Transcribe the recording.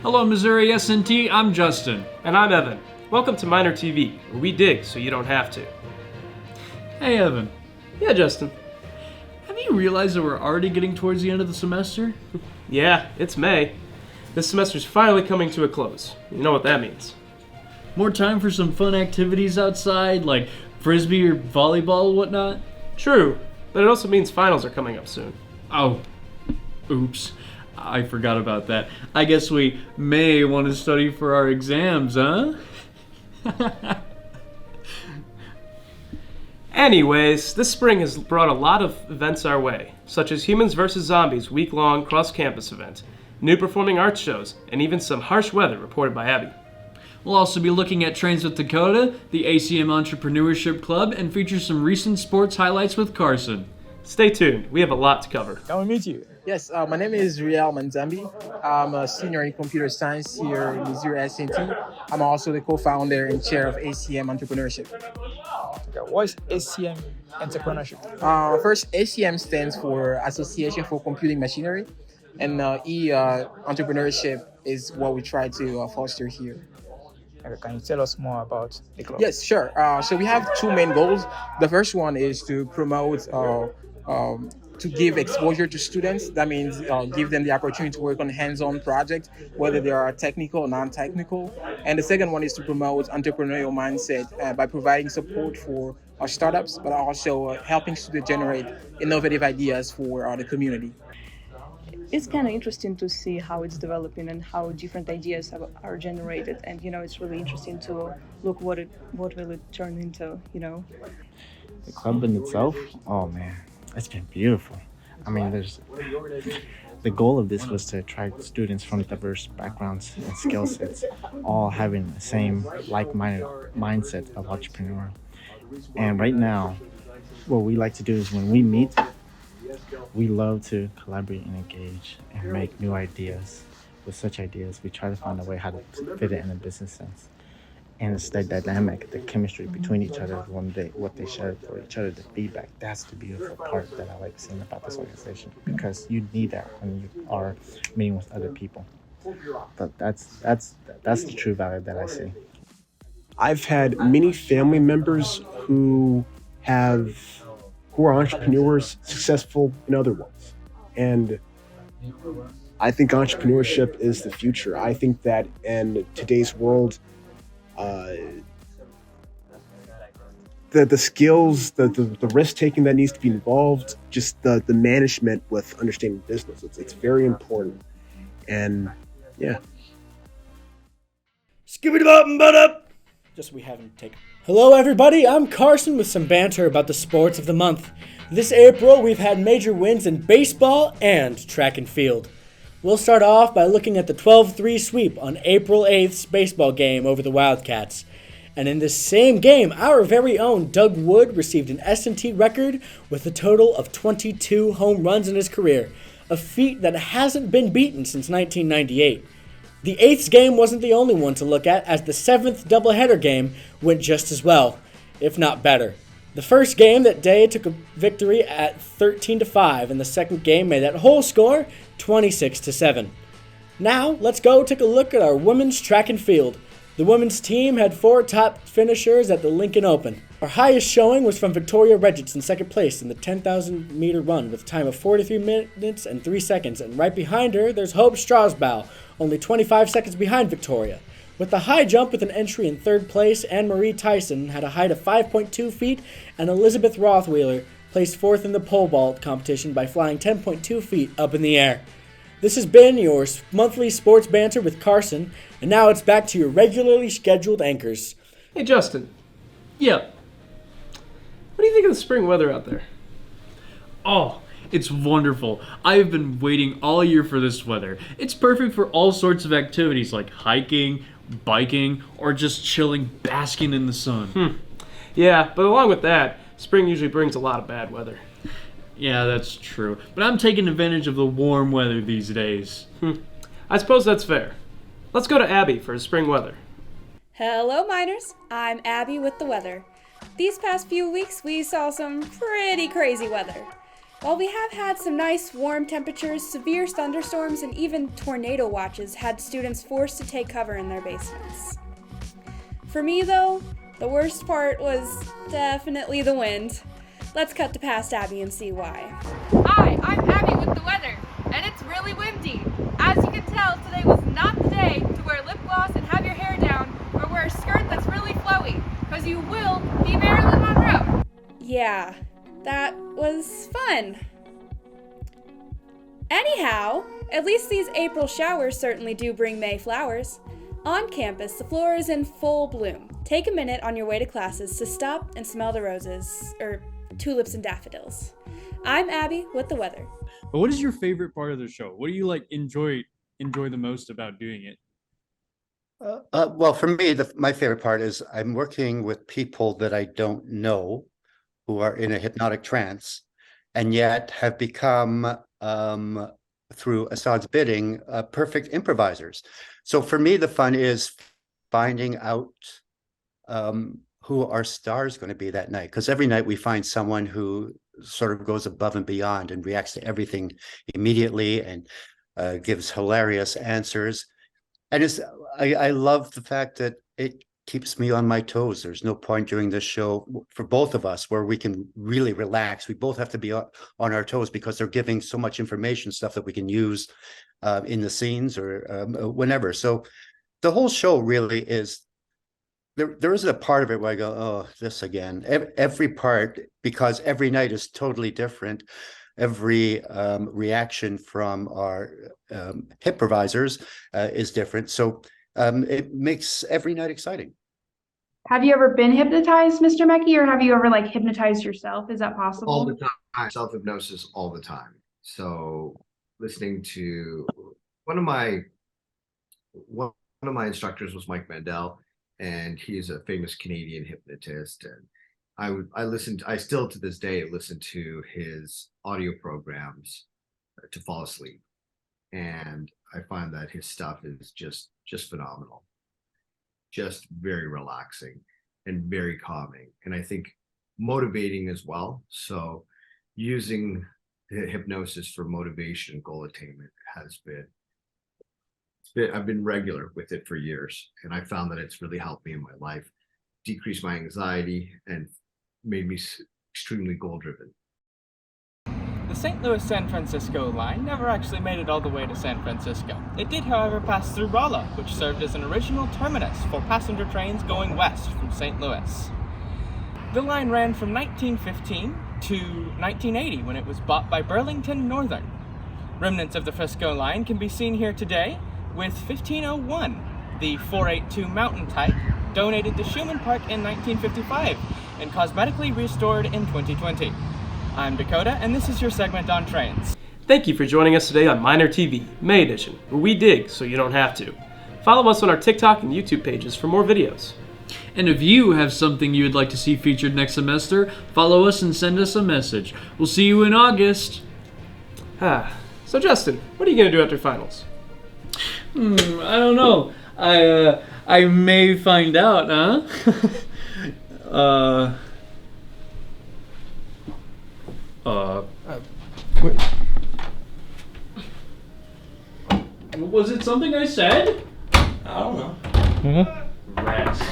Hello, Missouri S&T. I'm Justin. And I'm Evan. Welcome to Minor TV, where we dig so you don't have to. Hey, Evan. Yeah, Justin. Have you realized that we're already getting towards the end of the semester? Yeah, it's May. This semester's finally coming to a close. You know what that means. More time for some fun activities outside, like frisbee or volleyball and whatnot? True, but it also means finals are coming up soon. Oh, oops. I forgot about that. I guess we may want to study for our exams, huh? Anyways, this spring has brought a lot of events our way, such as Humans vs. Zombies week-long cross-campus event, new performing arts shows, and even some harsh weather reported by Abby. We'll also be looking at Trains with Dakota, the ACM Entrepreneurship Club, and feature some recent sports highlights with Carson. Stay tuned, we have a lot to cover. Can we meet you? Yes, my name is Riel Manzambi. I'm a senior in computer science here in Missouri S&T. I'm also the co-founder and chair of ACM Entrepreneurship. Okay, what is ACM Entrepreneurship? First, ACM stands for Association for Computing Machinery, and Entrepreneurship is what we try to foster here. Okay, can you tell us more about the club? Yes, sure. So we have two main goals. The first one is to promote to give exposure to students. That means give them the opportunity to work on hands-on projects, whether they are technical or non-technical. And the second one is to promote entrepreneurial mindset by providing support for our startups, but also helping students generate innovative ideas for the community. It's kind of interesting to see how it's developing and how different ideas are generated. And, it's really interesting to look what will it turn into, The club in itself, oh man, it's been beautiful. I mean, the goal of this was to attract students from diverse backgrounds and skill sets, all having the same like-minded mindset of entrepreneur. And right now, what we like to do is when we meet, we love to collaborate and engage and make new ideas. With such ideas, we try to find a way how to fit it in a business sense. And it's the dynamic, the chemistry between each other, what they share for each other, the feedback. That's the beautiful part that I like seeing about this organization, because you need that when you are meeting with other people. But that's the true value that I see. I've had many family members who are entrepreneurs, successful in other ones. And I think entrepreneurship is the future. I think that in today's world, the skills, the risk taking that needs to be involved, just the management with understanding business, it's very important. And yeah. Just we haven't taken. Hello everybody, I'm Carson with some banter about the sports of the month. This April we've had major wins in baseball and track and field. We'll start off by looking at the 12-3 sweep on April 8th's baseball game over the Wildcats. And in this same game, our very own Doug Wood received an S&T record with a total of 22 home runs in his career, a feat that hasn't been beaten since 1998. The 8th game wasn't the only one to look at, as the 7th doubleheader game went just as well, if not better. The first game that day took a victory at 13-5, and the second game made that whole score 26-7. Now, let's go take a look at our women's track and field. The women's team had 4 top finishers at the Lincoln Open. Our highest showing was from Victoria Regis in second place in the 10,000 meter run with a time of 43 minutes and 3 seconds, and right behind her there's Hope Strasbow, only 25 seconds behind Victoria. With the high jump with an entry in third place, Anne-Marie Tyson had a height of 5.2 feet, and Elizabeth Rothweiler placed fourth in the pole vault competition by flying 10.2 feet up in the air. This has been your monthly sports banter with Carson, and now it's back to your regularly scheduled anchors. Hey, Justin. Yeah. What do you think of the spring weather out there? Oh, it's wonderful. I've been waiting all year for this weather. It's perfect for all sorts of activities like hiking, biking, or just chilling, basking in the sun. Yeah, but along with that, spring usually brings a lot of bad weather. Yeah, that's true. But I'm taking advantage of the warm weather these days. I suppose that's fair. Let's go to Abby for spring weather. Hello, miners. I'm Abby with the weather. These past few weeks, we saw some pretty crazy weather. While we have had some nice warm temperatures, severe thunderstorms and even tornado watches had students forced to take cover in their basements. For me though, the worst part was definitely the wind. Let's cut to past Abby and see why. Hi, I'm Abby with the weather, and it's really windy. As you can tell, today was not the day to wear lip gloss and have your hair down or wear a skirt that's really flowy, because you will be Marilyn Monroe. Yeah, that was fun. Anyhow, at least these April showers certainly do bring May flowers. On campus, the floor is in full bloom. Take a minute on your way to classes to stop and smell the roses, or tulips and daffodils. I'm Abby with the weather. But what is your favorite part of the show? What do you like enjoy the most about doing it? Well, for me, my favorite part is I'm working with people that I don't know who are in a hypnotic trance and yet have become, through Assad's bidding, perfect improvisers. So for me, the fun is finding out who our star is going to be that night. Because every night we find someone who sort of goes above and beyond and reacts to everything immediately and gives hilarious answers. And I love the fact that it keeps me on my toes. There's no point during this show for both of us where we can really relax. We both have to be on our toes because they're giving so much information, stuff that we can use in the scenes or whenever. So the whole show really is, there isn't a part of it where I go, oh, this again. Every part, because every night is totally different. Every reaction from our hypnovisers is different. So it makes every night exciting. Have you ever been hypnotized, Mr. Mecki, or have you ever hypnotized yourself? Is that possible? All the time. Self-hypnosis all the time. So listening to one of my instructors was Mike Mandel, and he's a famous Canadian hypnotist. And I still to this day listen to his audio programs to fall asleep. And I find that his stuff is just phenomenal, just very relaxing and very calming. And I think motivating as well. So using hypnosis for motivation and goal attainment has been, I've been regular with it for years. And I found that it's really helped me in my life, decrease my anxiety, and made me extremely goal driven. The St. Louis-San Francisco line never actually made it all the way to San Francisco. It did, however, pass through Rolla, which served as an original terminus for passenger trains going west from St. Louis. The line ran from 1915 to 1980 when it was bought by Burlington Northern. Remnants of the Frisco line can be seen here today, with 1501, the 482 mountain type, donated to Schumann Park in 1955 and cosmetically restored in 2020. I'm Dakota, and this is your segment on trains. Thank you for joining us today on Miner TV, May Edition, where we dig so you don't have to. Follow us on our TikTok and YouTube pages for more videos. And if you have something you'd like to see featured next semester, follow us and send us a message. We'll see you in August. So Justin, what are you going to do after finals? I don't know. I may find out, Was it something I said? I don't know. Rats.